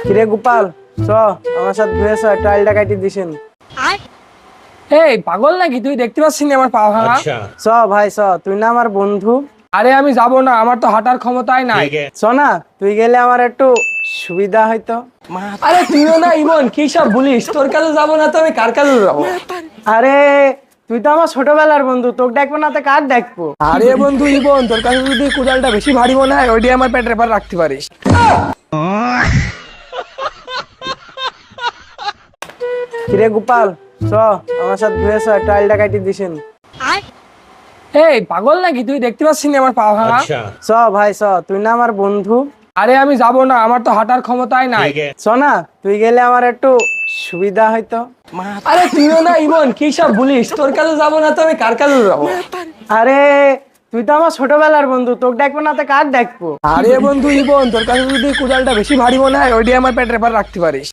কিরে গোপাল, চ আমার সাথে ধুয়ে টাইলটা কাটি দিছেন। এই পাগল নাকি তুই? দেখতে পাচ্ছিস না আমার পা ভাঙা? চ ভাই চ, তুই না আমার বন্ধু। আরে আমি যাব না, আমার তো হাঁটার ক্ষমতাই নাই। চ না, তুই গেলে আমার একটু সুবিধা হইতো। আরে তুইও না ইমন, কি সব বলিস? তোর কাছে যাবো না তো আমি কার কাছে যাবো? আরে তুই তো আমার ছোটবেলার বন্ধু, তোকে ডাকবো না তো কার ডাকবো? আরে বন্ধু ইমন, তোর কাছে যদি কোদালটা বেশি ভারী মনে হয় ওইটি আমার পেটের পর রাখতে পারিস। কিরে গোপাল, চ আমার সাথে ধুয়ে টাইলটা কাটি দিছেন। এই পাগল নাকি তুই? দেখতে পাচ্ছিস না আমার পা ভাঙা? চ ভাই চ, তুই না আমার বন্ধু। আরে আমি যাব না, আমার তো হাঁটার ক্ষমতাই নাই। চ না, তুই গেলে আমার একটু সুবিধা হইতো। আরে তুইও না ইমন, কি সব বলিস? তোর কাছে যাবো না তো আমি কার কাছে যাবো? আরে তুই তো আমার ছোটবেলার বন্ধু, তোকে ডাকবো না তো কার ডাকবো? আরে বন্ধু ইমন, তোর কাছে যদি কোদালটা বেশি ভারী মনে হয় ওইটি আমার পেটের পর রাখতে পারিস।